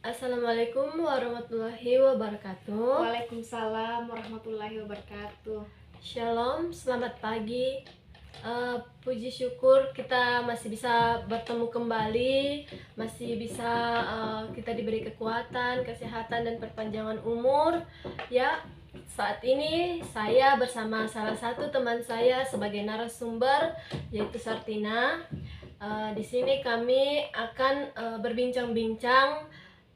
Assalamualaikum warahmatullahi wabarakatuh. Waalaikumsalam warahmatullahi wabarakatuh. Shalom, selamat pagi. Puji syukur kita masih bisa bertemu kembali, masih bisa kita diberi kekuatan, kesehatan, dan perpanjangan umur. Ya, saat ini saya bersama salah satu teman saya sebagai narasumber, yaitu Sartina. Di sini kami akan berbincang-bincang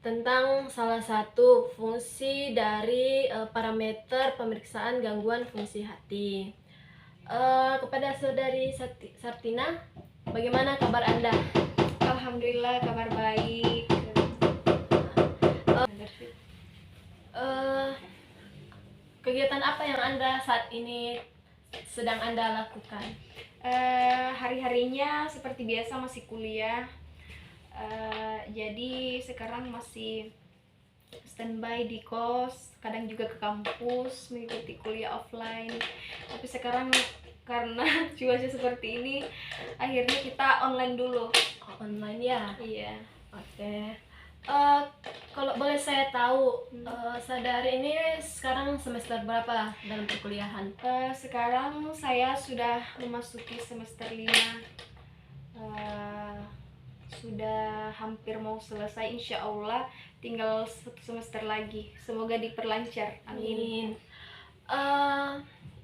tentang salah satu fungsi dari parameter pemeriksaan gangguan fungsi hati. Kepada saudari Sartina, bagaimana kabar Anda? Alhamdulillah kabar baik. Kegiatan apa yang Anda saat ini sedang Anda lakukan? Hari-harinya seperti biasa masih kuliah. Jadi sekarang masih standby di kos, kadang juga ke kampus mengikuti kuliah offline. Tapi sekarang karena cuaca seperti ini, akhirnya kita online dulu. Online ya? Iya. Oke. Kalau boleh saya tahu, saudari ini sekarang semester berapa dalam perkuliahan? Sekarang saya sudah memasuki semester 5. Sudah hampir mau selesai, insya Allah tinggal 1 semester lagi. Semoga diperlancar, amin.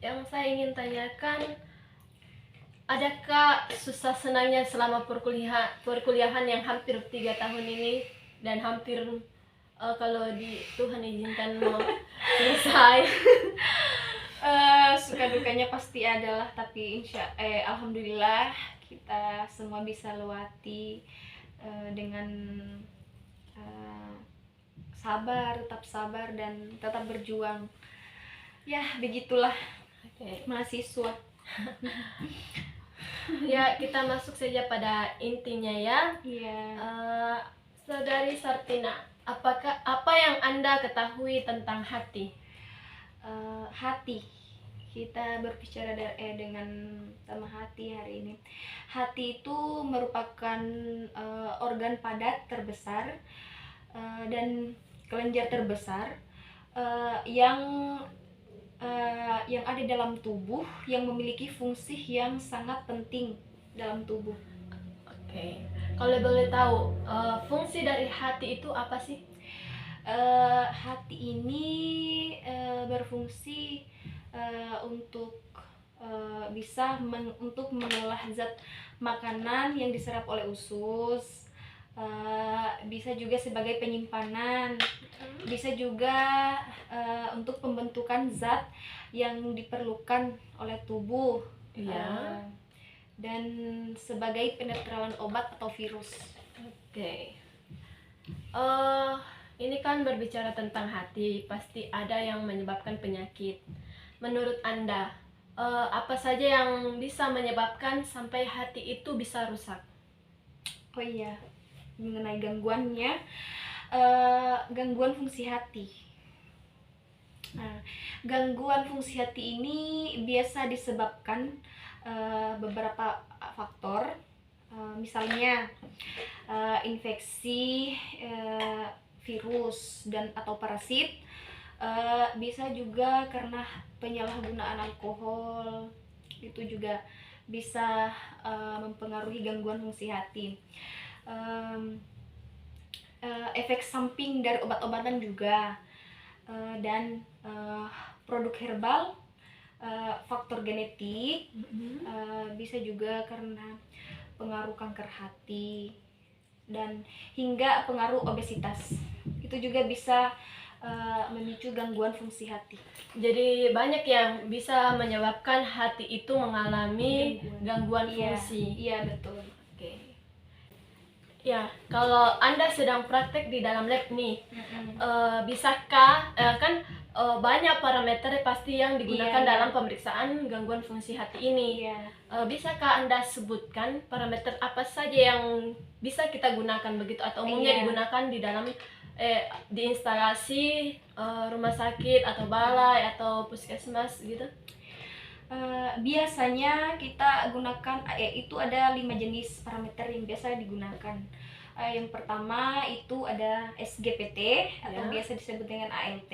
Yang saya ingin tanyakan, adakah susah senangnya selama perkuliahan yang hampir 3 tahun ini dan hampir kalau Tuhan izinkan mau selesai? Suka dukanya pasti adalah, tapi alhamdulillah kita semua bisa lewati dengan tetap sabar dan tetap berjuang. Ya begitulah. Oke. Mahasiswa. Ya, kita masuk saja pada intinya ya. Iya. Saudari Sartina, apa yang Anda ketahui tentang hati? Hati. Kita berbicara dengan tema hati hari ini. Hati itu merupakan organ padat terbesar dan kelenjar terbesar yang ada dalam tubuh, yang memiliki fungsi yang sangat penting dalam tubuh. Oke. Kalau boleh tahu, fungsi dari hati itu apa sih? Hati ini berfungsi untuk untuk mengolah zat makanan yang diserap oleh usus, bisa juga sebagai penyimpanan, bisa juga untuk pembentukan zat yang diperlukan oleh tubuh. Iya. Dan sebagai penetralan obat atau virus. Oke. Ini kan berbicara tentang hati, pasti ada yang menyebabkan penyakit. Menurut Anda, apa saja yang bisa menyebabkan sampai hati itu bisa rusak? Oh iya, mengenai gangguannya, gangguan fungsi hati. Nah, gangguan fungsi hati ini biasa disebabkan beberapa faktor, misalnya infeksi virus dan atau parasit, bisa juga karena penyalahgunaan alkohol, itu juga bisa mempengaruhi gangguan fungsi hati. Efek samping dari obat-obatan juga, dan produk herbal, faktor genetik, bisa juga karena pengaruh kanker hati dan hingga pengaruh obesitas. Itu juga bisa memicu gangguan fungsi hati. Jadi banyak yang bisa menyebabkan hati itu mengalami gangguan fungsi. Iya, betul. Oke. Ya, kalau Anda sedang praktek di dalam lab nih, bisakah kan banyak parameter pasti yang digunakan dalam pemeriksaan gangguan fungsi hati ini. Iya. Bisakah Anda sebutkan parameter apa saja yang bisa kita gunakan begitu atau umumnya digunakan di dalam di instalasi rumah sakit atau balai atau puskesmas gitu? Biasanya kita gunakan itu ada 5 jenis parameter yang biasa digunakan. Yang pertama itu ada SGPT atau Ya. biasa disebut dengan ALT.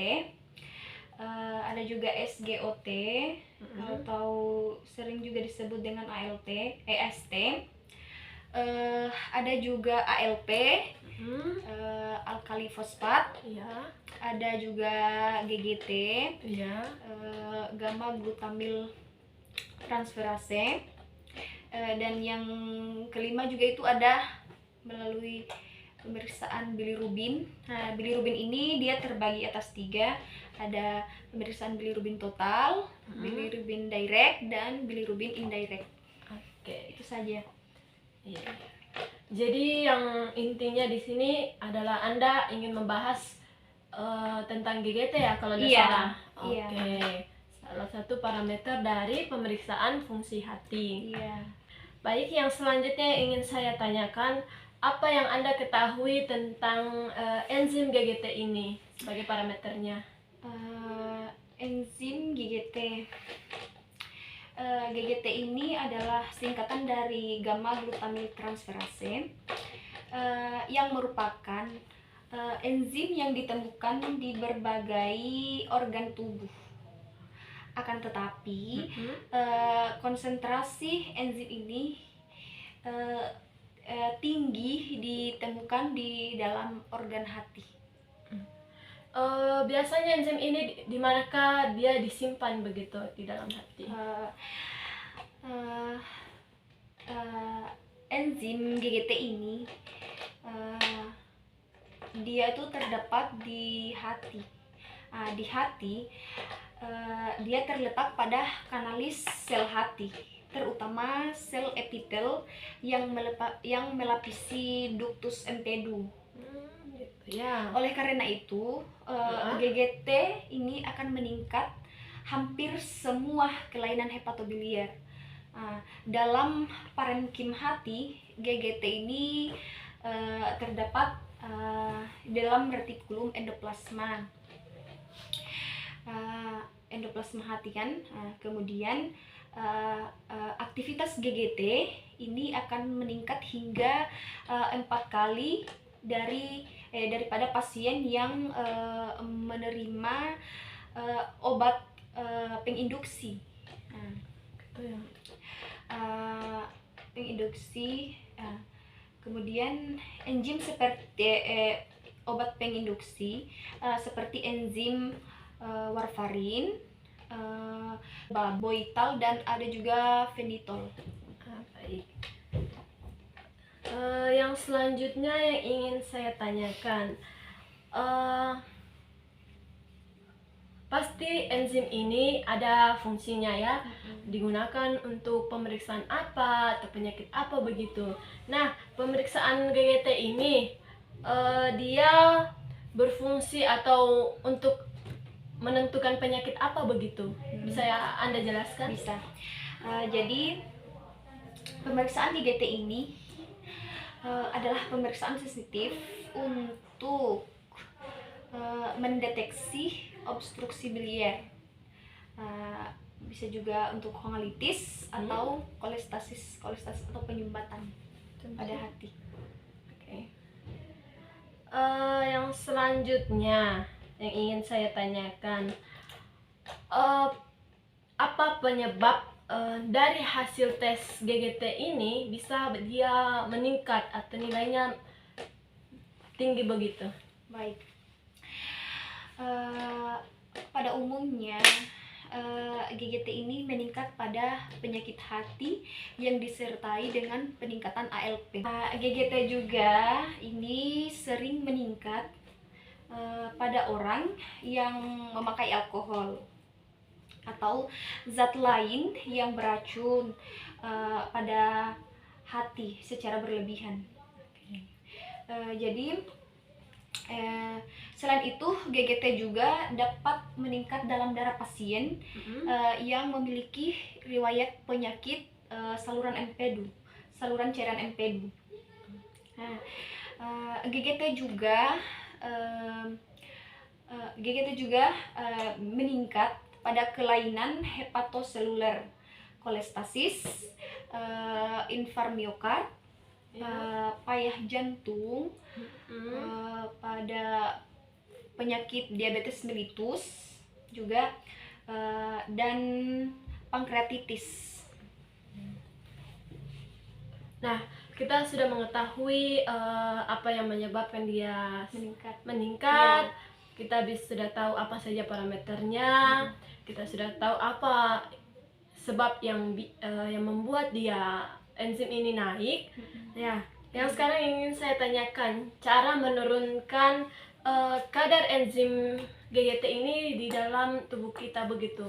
Ada juga SGOT atau sering juga disebut dengan AST. Ada juga ALP, alkali fosfat. Ya. Ada juga GGT, Ya. gamma glutamil transferase. Dan yang kelima juga itu ada melalui pemeriksaan bilirubin. Nah, bilirubin ini dia terbagi atas 3. Ada pemeriksaan bilirubin total, bilirubin direct, dan bilirubin indirect. Oke. Itu saja. Iya. Jadi yang intinya di sini adalah Anda ingin membahas tentang GGT ya kalau tidak Iya, salah. iya. Oke. Salah satu parameter dari pemeriksaan fungsi hati. Iya. Baik, yang selanjutnya yang ingin saya tanyakan, apa yang Anda ketahui tentang enzim GGT ini sebagai parameternya? Enzim GGT. GGT ini adalah singkatan dari gamma glutamil transferase, yang merupakan enzim yang ditemukan di berbagai organ tubuh. Akan tetapi konsentrasi enzim ini tinggi ditemukan di dalam organ hati. Biasanya enzim ini di manakah dia disimpan begitu di dalam hati? Enzim GGT ini dia itu terdapat di hati. Di hati dia terletak pada kanalis sel hati, terutama sel epitel yang melapisi ductus empedu. Gitu ya. Oleh karena itu, GGT ini akan meningkat hampir semua kelainan hepatobiliar. Dalam parenkim hati, GGT ini terdapat dalam retikulum endoplasma. Endoplasma hati kan. Kemudian aktivitas GGT ini akan meningkat hingga 4 kali daripada pasien yang menerima obat penginduksi. Gitu ya. Penginduksi. Kemudian enzim seperti obat penginduksi seperti enzim warfarin, boital, dan ada juga fenitol. Baik. Yang selanjutnya yang ingin saya tanyakan, pasti enzim ini ada fungsinya ya, digunakan untuk pemeriksaan apa atau penyakit apa begitu. Nah, pemeriksaan GGT ini dia berfungsi atau untuk menentukan penyakit apa begitu? Bisa ya Anda jelaskan? Bisa. Jadi pemeriksaan GGT ini adalah pemeriksaan sensitif untuk mendeteksi obstruksi biliar. Bisa juga untuk kongalitis atau kolestasis atau penyumbatan pada hati. Oke. Yang selanjutnya yang ingin saya tanyakan, apa penyebab dari hasil tes GGT ini bisa dia meningkat atau nilainya tinggi begitu? Baik. Pada umumnya GGT ini meningkat pada penyakit hati yang disertai dengan peningkatan ALP. GGT juga ini sering meningkat pada orang yang memakai alkohol atau zat lain yang beracun pada hati secara berlebihan. Jadi selain itu, GGT juga dapat meningkat dalam darah pasien yang memiliki riwayat penyakit saluran empedu, saluran cairan empedu. GGT juga meningkat pada kelainan hepatoseluler, kolestasis, infarkt miokard, payah jantung, pada penyakit diabetes mellitus juga, dan pankreatitis. Nah, kita sudah mengetahui apa yang menyebabkan dia meningkat. Kita sudah tahu apa saja parameternya. Kita sudah tahu apa sebab yang membuat dia enzim ini naik. Ya, yang sekarang ingin saya tanyakan, cara menurunkan kadar enzim GGT ini di dalam tubuh kita begitu.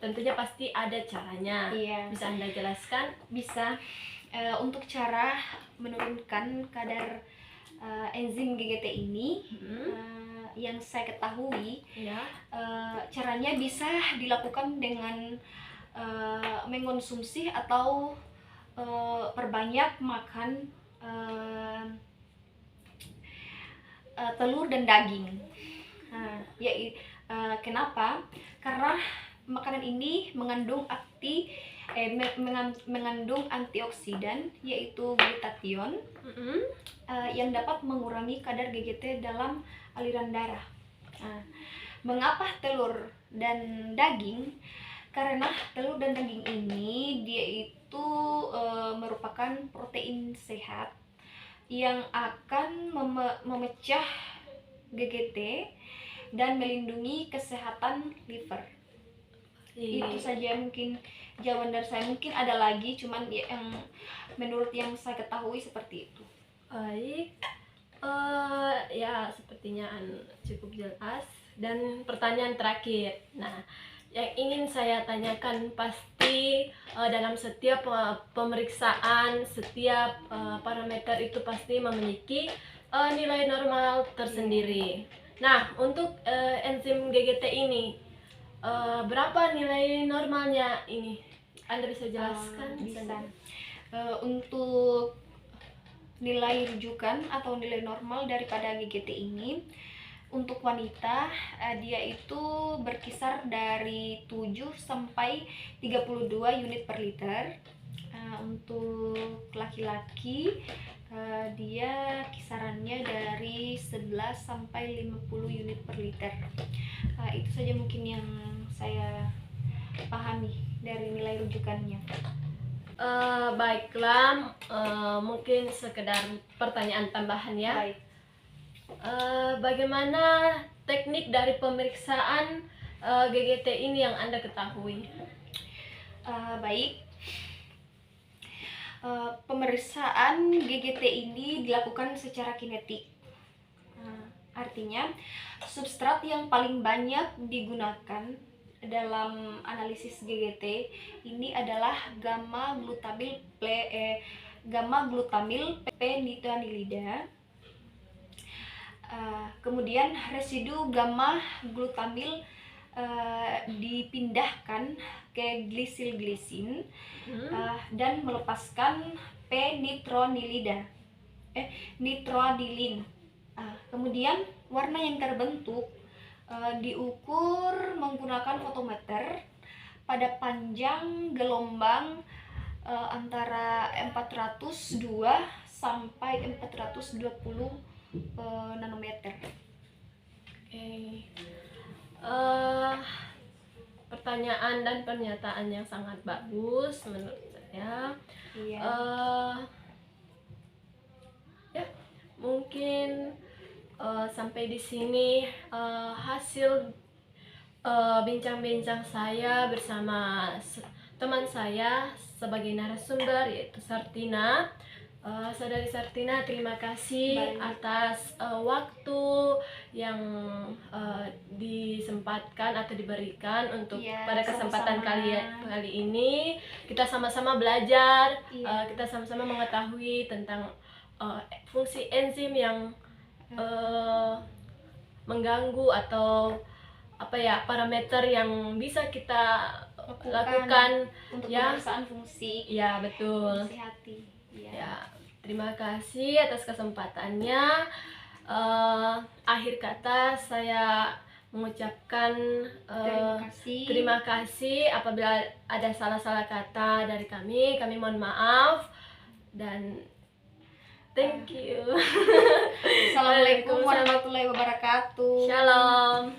Tentunya pasti ada caranya. Iya. Bisa Anda jelaskan? Bisa. Untuk cara menurunkan kadar enzim GGT ini, yang saya ketahui, Ya. caranya bisa dilakukan dengan mengkonsumsi atau perbanyak makan telur dan daging. Kenapa? Karena makanan ini mengandung mengandung antioksidan, yaitu glutathione, yang dapat mengurangi kadar GGT dalam aliran darah. Mengapa telur dan daging? Karena telur dan daging ini dia itu merupakan protein sehat yang akan memecah GGT dan melindungi kesehatan liver. Itu saja mungkin jawaban dari saya. Mungkin ada lagi, cuman yang menurut yang saya ketahui seperti itu. Baik, ya sepertinya cukup jelas. Dan pertanyaan terakhir, nah yang ingin saya tanyakan, pasti dalam setiap pemeriksaan, setiap parameter itu pasti memiliki nilai normal tersendiri. Nah, untuk enzim GGT ini, berapa nilai normalnya ini? Anda bisa jelaskan? Bisa. Untuk nilai rujukan atau nilai normal daripada GGT ini, untuk wanita dia itu berkisar dari 7 sampai 32 unit per liter. Untuk laki-laki dia kisarannya dari 11 sampai 50 unit per liter. Itu saja mungkin yang saya pahami dari nilai rujukannya. Baiklah, mungkin sekedar pertanyaan tambahan ya. Baik. Bagaimana teknik dari pemeriksaan GGT ini yang Anda ketahui? Baik. Pemeriksaan GGT ini dilakukan secara kinetik. Artinya, substrat yang paling banyak digunakan dalam analisis GGT ini adalah gamma glutamil p-nitranilida. Kemudian residu gamma glutamil dipindahkan ke glisil-glisin dan melepaskan nitrodilin. Kemudian warna yang terbentuk diukur menggunakan fotometer pada panjang gelombang antara 402 sampai 420 nanometer. Pertanyaan dan pernyataan yang sangat bagus menurut saya. Iya. Ya, mungkin sampai di sini hasil bincang-bincang saya bersama teman saya sebagai narasumber, yaitu Sartina. Saudari Sartina, terima kasih atas waktu yang disempatkan atau diberikan untuk pada kesempatan kali ini. Kita sama-sama belajar, kita sama-sama mengetahui tentang fungsi enzim yang mengganggu atau parameter yang bisa kita lakukan untuk pemeriksaan fungsi. Ya, betul. Fungsi hati. Ya, terima kasih atas kesempatannya. Akhir kata saya mengucapkan terima kasih apabila ada salah-salah kata dari kami mohon maaf, dan Thank you. Assalamualaikum warahmatullahi wabarakatuh. Shalom.